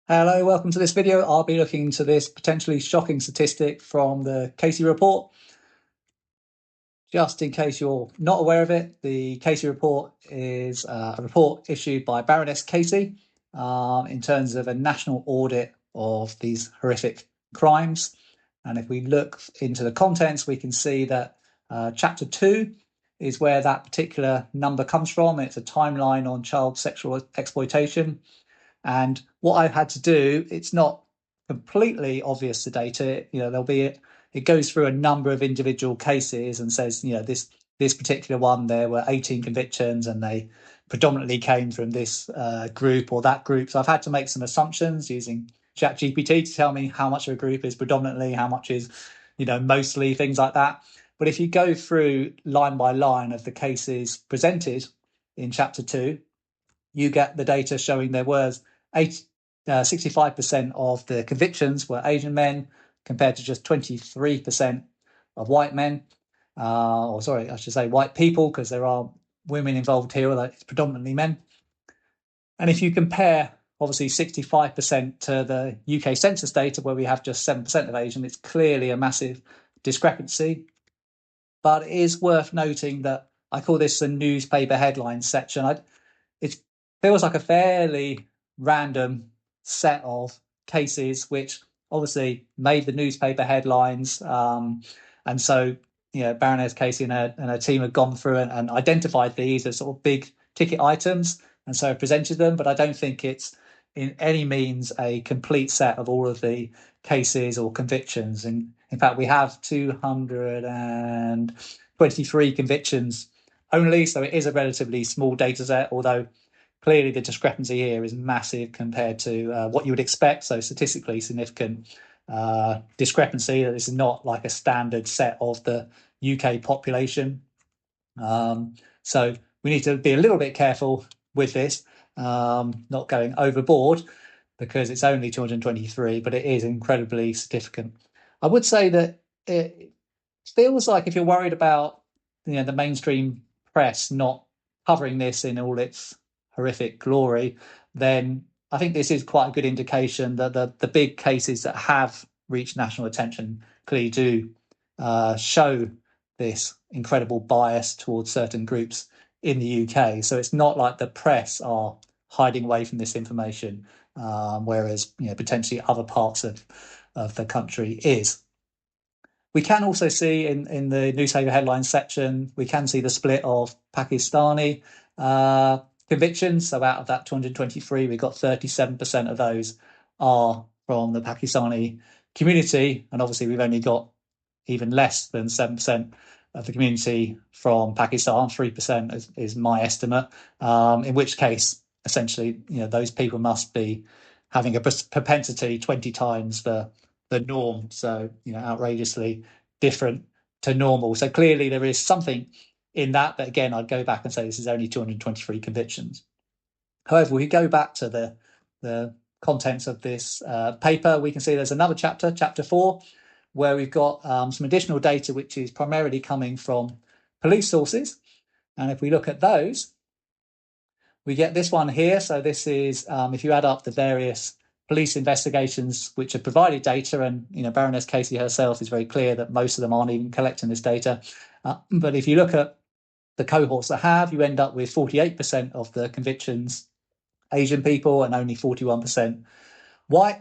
Hello, welcome to this video. I'll be looking into this potentially shocking statistic from the Casey report. Just in case you're not aware of it, the Casey report is a report issued by Baroness Casey in terms of a national audit of these horrific crimes. And if we look into the contents, we can see that chapter 2 is where that particular number comes from. It's a timeline on child sexual exploitation. And what I've had to do, it's not completely obvious, the data. It goes through a number of individual cases and says, this particular one, there were 18 convictions and they predominantly came from this group or that group. So I've had to make some assumptions using ChatGPT to tell me how much of a group is predominantly, how much is, mostly, things like that. But if you go through line by line of the cases presented in chapter 2, you get the data showing there was 65% of the convictions were Asian men compared to just 23% of white men. I should say white people, because there are women involved here, although it's predominantly men. And if you compare, obviously, 65% to the UK census data, where we have just 7% of Asian, it's clearly a massive discrepancy. But it is worth noting that I call this the newspaper headlines section. It feels like a fairly random set of cases which obviously made the newspaper headlines. And so, Baroness Casey and her team have gone through and identified these as sort of big ticket items and so presented them. But I don't think it's in any means a complete set of all of the cases or convictions. And in fact, we have 223 convictions only, so it is a relatively small data set, although clearly the discrepancy here is massive compared to what you would expect. So statistically significant discrepancy. That this is not like a standard set of the UK population. So we need to be a little bit careful with this, not going overboard, because it's only 223, but it is incredibly significant. I would say that it feels like, if you're worried about the mainstream press not covering this in all its horrific glory, then I think this is quite a good indication that the big cases that have reached national attention clearly do show this incredible bias towards certain groups in the UK. So it's not like the press are hiding away from this information, whereas potentially other parts of the country is. We can also see in the newspaper headlines section, we can see the split of Pakistani convictions. So out of that 223, we got 37% of those are from the Pakistani community. And obviously, we've only got even less than 7% of the community from Pakistan. 3% is my estimate, in which case, essentially, those people must be having a propensity 20 times the norm. So, outrageously different to normal. So clearly there is something in that. But again, I'd go back and say this is only 223 convictions. However, we go back to the contents of this paper, we can see there's another chapter, chapter 4, where we've got some additional data, which is primarily coming from police sources. And if we look at those, we get this one here. So this is, if you add up the various police investigations which have provided data, and Baroness Casey herself is very clear that most of them aren't even collecting this data. But if you look at the cohorts that have, you end up with 48% of the convictions Asian people and only 41% white.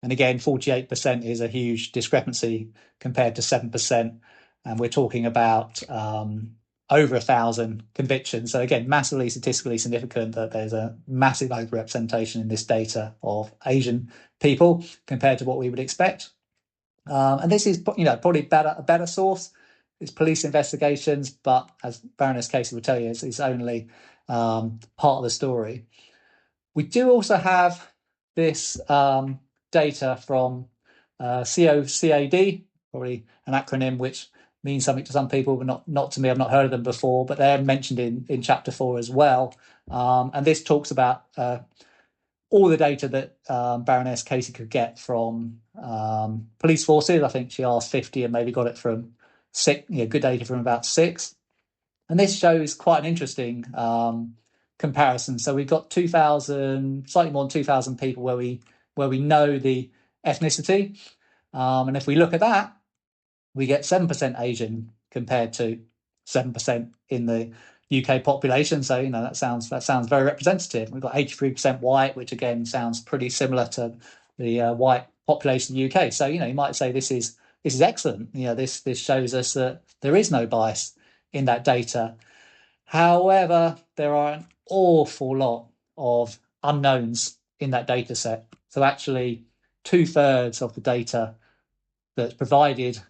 And again, 48% is a huge discrepancy compared to 7%. And we're talking about over 1,000 convictions. So again, massively statistically significant that there's a massive overrepresentation in this data of Asian people compared to what we would expect. And this is, probably a better source. It's police investigations, but as Baroness Casey will tell you, it's only part of the story. We do also have this data from COCAD, probably an acronym which means something to some people, but not to me. I've not heard of them before, but they're mentioned in chapter 4 as well. And this talks about all the data that Baroness Casey could get from police forces. I think she asked 50 and maybe got it from 6, good data from about 6. And this shows quite an interesting comparison. So we've got 2,000, slightly more than 2,000 people where we where we know the ethnicity. And if we look at that, we get 7% Asian compared to 7% in the UK population. So, that sounds very representative. We've got 83% white, which again sounds pretty similar to the white population in the UK. So, you might say this is excellent. This shows us that there is no bias in that data. However, there are an awful lot of unknowns in that data set. So actually, 2/3 of the data that's provided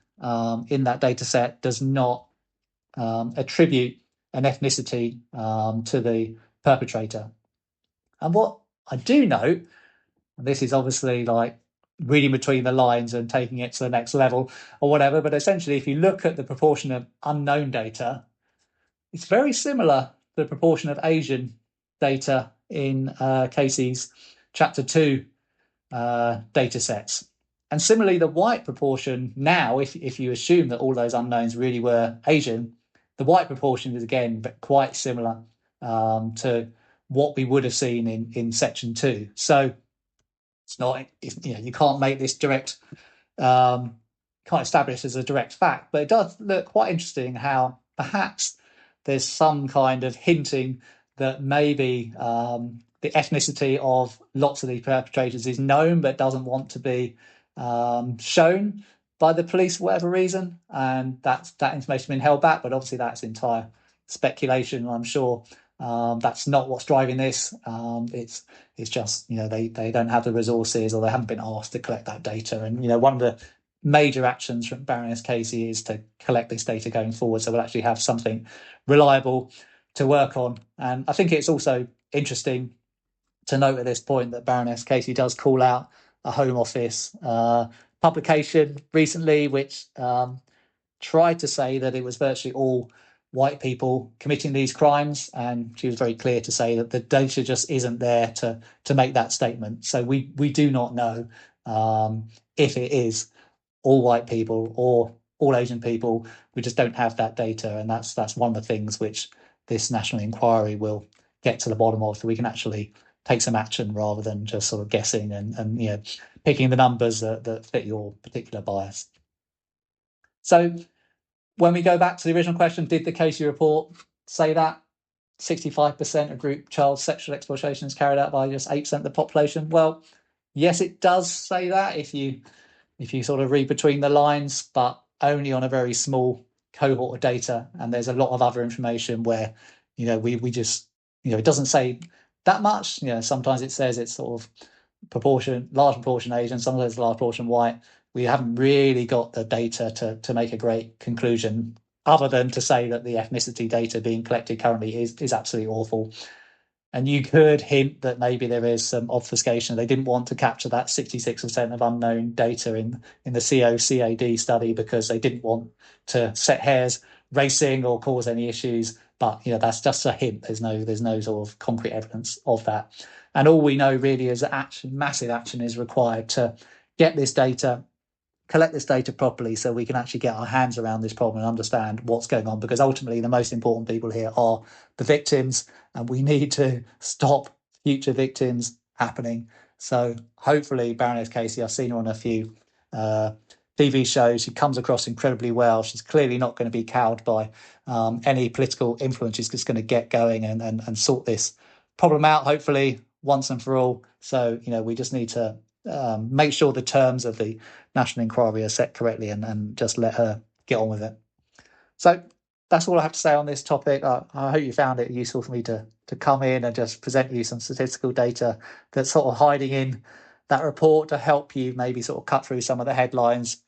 in that data set does not attribute an ethnicity to the perpetrator. And what I do note, and this is obviously like reading between the lines and taking it to the next level or whatever, but essentially, if you look at the proportion of unknown data, it's very similar to the proportion of Asian data in Casey's Chapter 2 data sets. And similarly, the white proportion now, if you assume that all those unknowns really were Asian, the white proportion is again quite similar to what we would have seen in Section 2. So it's not, you can't make this direct, can't establish as a direct fact, but it does look quite interesting how perhaps there's some kind of hinting that maybe the ethnicity of lots of these perpetrators is known but doesn't want to be shown by the police for whatever reason, and that information been held back. But obviously that's entire speculation. I'm sure that's not what's driving this. It's just they don't have the resources, or they haven't been asked to collect that data. And one of the major actions from Baroness Casey is to collect this data going forward, so we'll actually have something reliable to work on. And I think it's also interesting to note at this point that Baroness Casey does call out a Home Office publication recently, which tried to say that it was virtually all white people committing these crimes, and she was very clear to say that the data just isn't there to make that statement. So we do not know if it is all white people or all Asian people. We just don't have that data, and that's one of the things which this national inquiry will get to the bottom of, so we can actually take some action rather than just sort of guessing and picking the numbers that fit your particular bias. So when we go back to the original question, did the Casey report say that 65% of group child sexual exploitation is carried out by just 8% of the population? Well, yes, it does say that if you sort of read between the lines, but only on a very small cohort of data. And there's a lot of other information where we just it doesn't say that much. Sometimes it says it's sort of large proportion Asian, sometimes it's large proportion white. We haven't really got the data to make a great conclusion, other than to say that the ethnicity data being collected currently is absolutely awful. And you could hint that maybe there is some obfuscation. They didn't want to capture that 66% of unknown data in the COCAD study because they didn't want to set hairs racing or cause any issues. But that's just a hint. There's no sort of concrete evidence of that. And all we know really is that massive action is required to get this data, collect this data properly, so we can actually get our hands around this problem and understand what's going on, because ultimately the most important people here are the victims, and we need to stop future victims happening. So hopefully Baroness Casey, I've seen her on a few TV shows, she comes across incredibly well. She's clearly not going to be cowed by any political influence. She's just going to get going and sort this problem out, hopefully once and for all. So we just need to make sure the terms of the national inquiry are set correctly and just let her get on with it. So that's all I have to say on this topic. I hope you found it useful for me to come in and just present you some statistical data that's sort of hiding in that report to help you maybe sort of cut through some of the headlines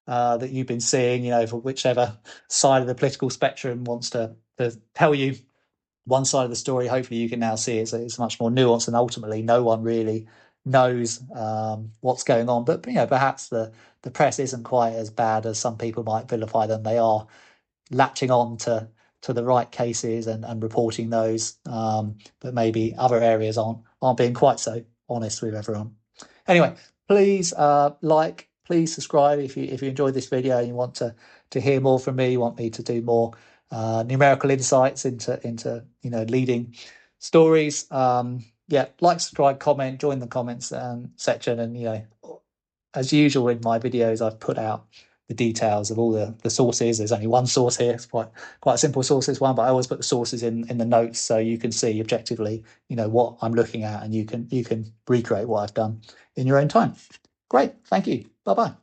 that you've been seeing, for whichever side of the political spectrum wants to tell you one side of the story. Hopefully you can now see it's much more nuanced, and ultimately no one really knows what's going on. But perhaps the press isn't quite as bad as some people might vilify them. They are latching on to the right cases and reporting those, but maybe other areas aren't being quite so honest with everyone. Anyway, please please subscribe if you enjoyed this video and you want to hear more from me. You want me to do more numerical insights into leading stories. yeah, like, subscribe, comment, join the comments section, and as usual in my videos, I've put out the details of all the sources. There's only one source here. It's quite a simple sources one, but I always put the sources in the notes so you can see objectively, what I'm looking at, and you can recreate what I've done in your own time. Great, thank you. Bye bye.